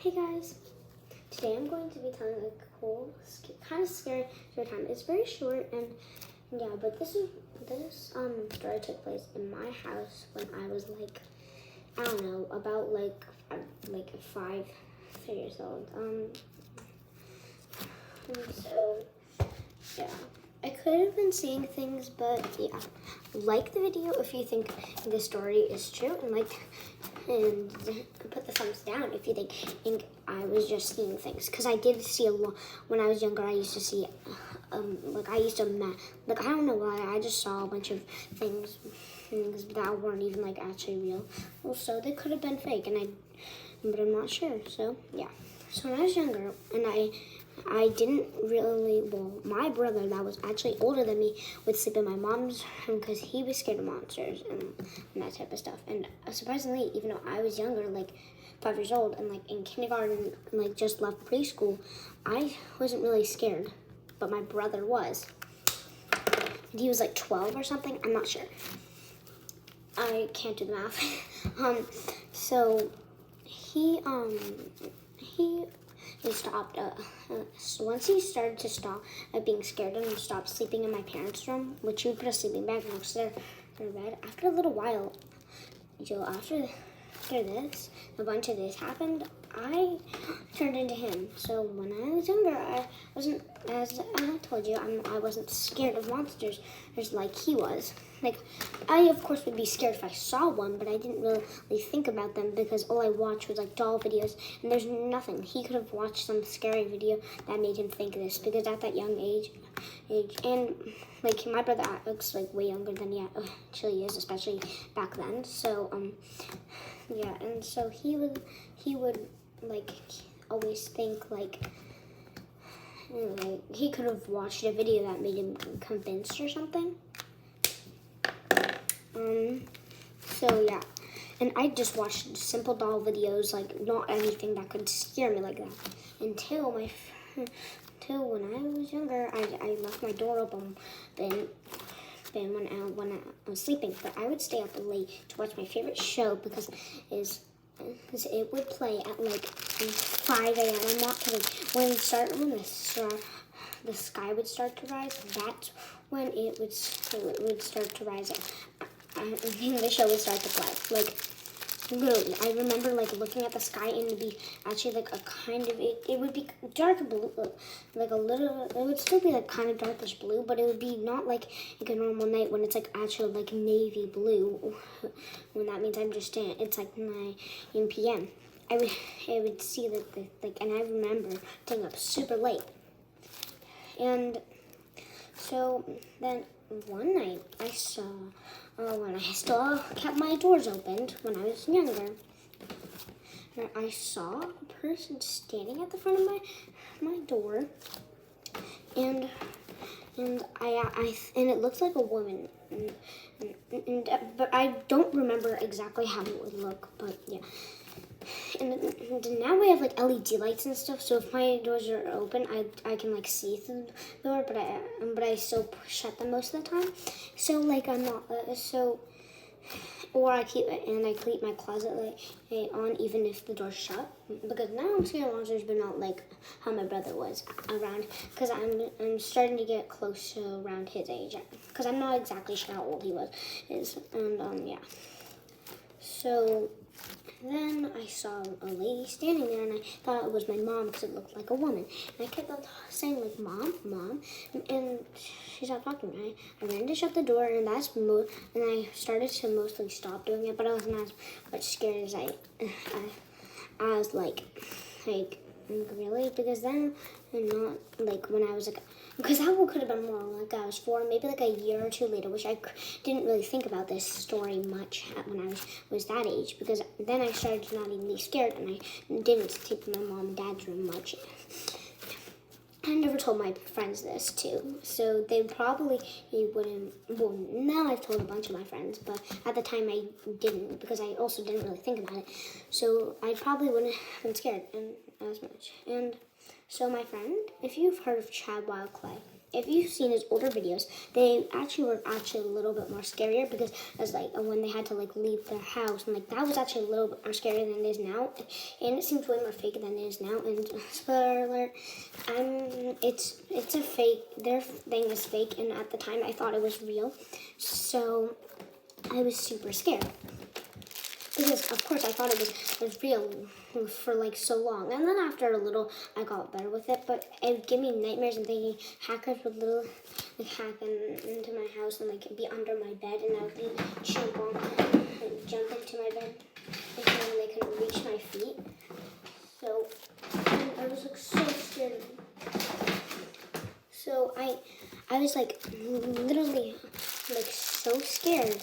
Hey guys, today I'm going to be telling a cool, kind of scary story time. It's very short and yeah, but this story took place in my house when I was like, I don't know, about like 5 years old. And so yeah, I could have been seeing things, but yeah, like the video if you think the story is true, and put the thumbs down if you think I was just seeing things, because I did see a lot when I was younger. I used to see I don't know why, I just saw a bunch of things that weren't even like actually real. Well, so they could have been fake, but I'm not sure. So yeah, so when I was younger and I didn't really, my brother that was actually older than me would sleep in my mom's room because he was scared of monsters and that type of stuff. And surprisingly, even though I was younger, like 5 years old and like in kindergarten, like just left preschool, I wasn't really scared, but my brother was. And he was like 12 or something, I'm not sure. I can't do the math. So he stopped. So once he started to stop being scared and stopped sleeping in my parents' room, which he would put a sleeping bag next to their bed. After a little while, after this, a bunch of this happened, I turned into him. So when I was younger, I wasn't, as I told you, I wasn't scared of monsters like he was. Like, I of course would be scared if I saw one, but I didn't really think about them because all I watched was like doll videos, and there's nothing. He could have watched some scary video that made him think this, because at that young age, and like my brother looks like way younger than he actually is, especially back then. So yeah, and so he would like always think like he could have watched a video that made him convinced or something. So yeah, and I just watched simple doll videos, like not anything that could scare me like that, until when I was younger, I left my door open, when I was sleeping. But I would stay up late to watch my favorite show because it would play at like 5 a.m. I'm not kidding. When the sky would start to rise, that's when it would start to rise. The show would start to play. Like, literally, I remember like looking at the sky and it'd be actually like a kind of, it would be dark blue, like a little, it would still be like kind of darkish blue, but it would be not like a normal night when it's like actually like navy blue, when that means it's like 9 p.m. I would see that, and I remember staying up super late. And so then one night I saw, when I still kept my doors opened when I was younger, I saw a person standing at the front of my door, and it looked like a woman, but I don't remember exactly how it would look, but yeah. And now we have like LED lights and stuff, so if my doors are open, I can like see through the door, but I still shut them most of the time. So like I'm not or I keep my closet light on even if the door's shut, because now I'm scared of monsters, but not like how my brother was around, because I'm starting to get close to around his age, because I'm not exactly sure how old he is, and yeah. So then I saw a lady standing there, and I thought it was my mom because it looked like a woman. And I kept on saying like, "Mom, Mom," and she stopped talking to me. I ran to shut the door, and I started to mostly stop doing it, but I wasn't as much scared as I was like really, because then, and not like when I was like, because that one could have been more like I was 4, maybe like a year or 2 later, which I didn't really think about this story much when I was that age, because then I started to not even be scared, and I didn't sleep in my mom and dad's room much. I never told my friends this too, so they probably wouldn't. Well, now I've told a bunch of my friends, but at the time I didn't, because I also didn't really think about it. So I probably wouldn't have been scared as much. And so my friend, if you've heard of Chad Wild Clay, if you've seen his older videos, they were a little bit more scarier because it was like when they had to like leave their house, and like that was actually a little bit more scarier than it is now, and it seems way more fake than it is now. And spoiler alert, it's a fake. Their thing is fake, and at the time I thought it was real, so I was super scared. Because, of course, I thought it was real for, like, so long. And then after a little, I got better with it. But it would give me nightmares and thinking hackers would hack into my house and, like, be under my bed. And I would jump into my bed and they couldn't reach my feet. So, I was, like, so scared. So, I was, like, literally, like, so scared.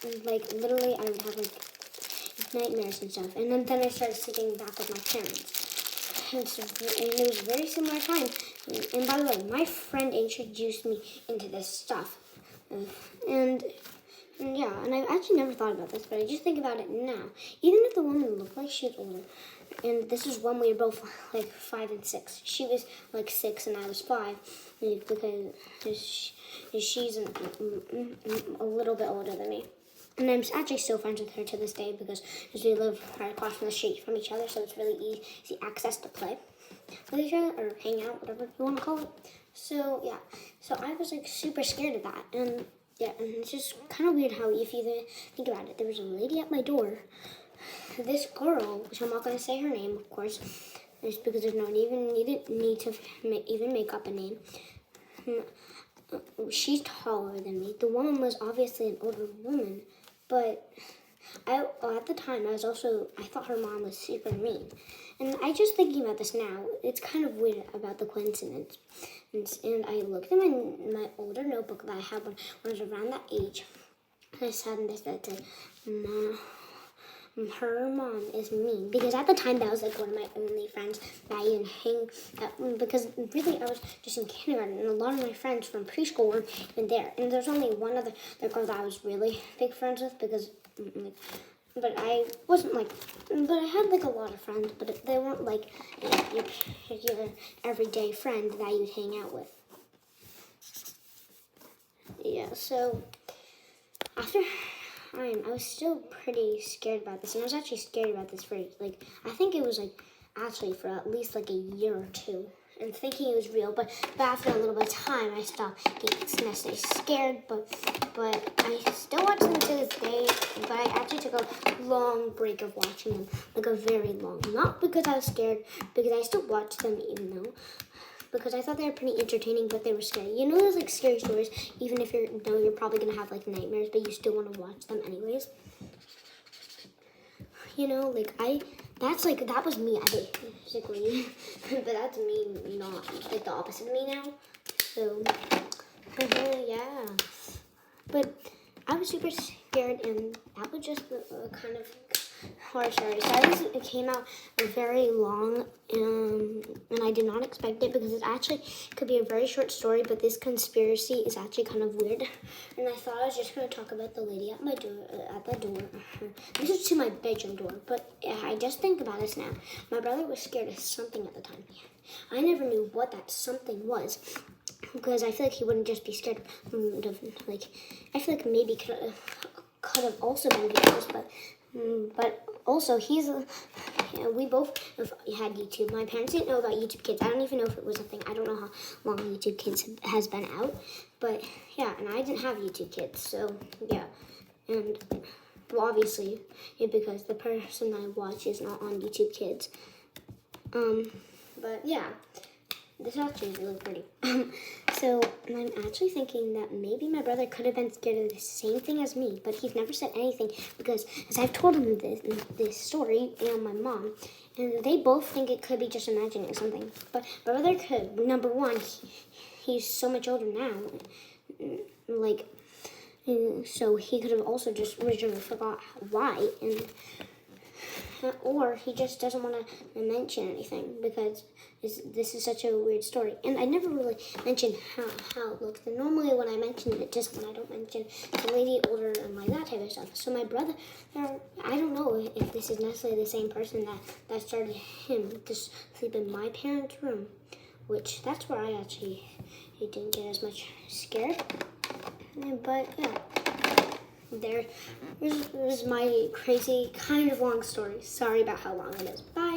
And like, literally, I would have, like, nightmares and stuff. And then I started sleeping back with my parents. And it was a very similar time. And by the way, my friend introduced me into this stuff. And yeah, and I actually never thought about this, but I just think about it now. Even if the woman looked like she was older, and this is when we were both, like, 5 and 6. She was, like, 6 and I was 5, because she's a little bit older than me. And I'm actually still friends with her to this day because we live right across from the street from each other, so it's really easy access to play with each other or hang out, whatever you want to call it. So yeah, so I was like super scared of that, and yeah, and it's just kind of weird how if you think about it, there was a lady at my door. This girl, which I'm not going to say her name, of course, just because there's not even need to even make up a name. She's taller than me. The woman was obviously an older woman. But at the time, I thought her mom was super mean. And I just thinking about this now, it's kind of weird about the coincidence. And I looked in my older notebook that I had when I was around that age. And I said this, that said, her mom is mean. Because at the time, that was like one of my only friends that I even hang out. Because really, I was just in kindergarten. And a lot of my friends from preschool weren't even there. And there's only one other girl that I was really big friends with. Because, but I wasn't like, but I had like a lot of friends. But they weren't like your everyday friend that you'd hang out with. Yeah, so after I was still pretty scared about this, and I was actually scared about this for like, I think it was like actually for at least like a year or two, and thinking it was real. But after a little bit of time, I stopped getting necessarily scared. But I still watch them to this day. But I actually took a long break of watching them, like a very long. Not because I was scared, because I still watch them even though. Because I thought they were pretty entertaining, but they were scary. You know those like scary stories, even if you're probably gonna have like nightmares, but you still want to watch them anyways. You know, like that was me, basically. But that's me, not like the opposite of me now. So yeah. But I was super scared, and that was just kind of horror story. So it came out very long, and I did not expect it because it actually could be a very short story, but this conspiracy is actually kind of weird. And I thought I was just going to talk about the lady at my door, at the door. This is to my bedroom door, but I just think about this now. My brother was scared of something at the time. I never knew what that something was. Because I feel like he wouldn't just be scared of, like, I feel like maybe could have also been videos, but also we both had YouTube. My parents didn't know about YouTube Kids. I don't even know if it was a thing. I don't know how long YouTube Kids has been out, but yeah, and I didn't have YouTube Kids, so yeah, and well, obviously, because the person I watch is not on YouTube Kids, but yeah. This actually is really pretty. So I'm actually thinking that maybe my brother could have been scared of the same thing as me, but he's never said anything because as I've told him this story and my mom, and they both think it could be just imagining something. But my brother could. Number one, he's so much older now, like, so he could have also just originally forgot why, or he just doesn't want to mention anything because this is such a weird story. And I never really mentioned how it looks. And normally when I mention it, just when I don't mention the lady older and like that type of stuff. So my brother, I don't know if this is necessarily the same person that started him to sleep in my parents' room, which that's where I actually didn't get as much scared. But yeah, there's my crazy kind of long story. Sorry about how long it is. Bye.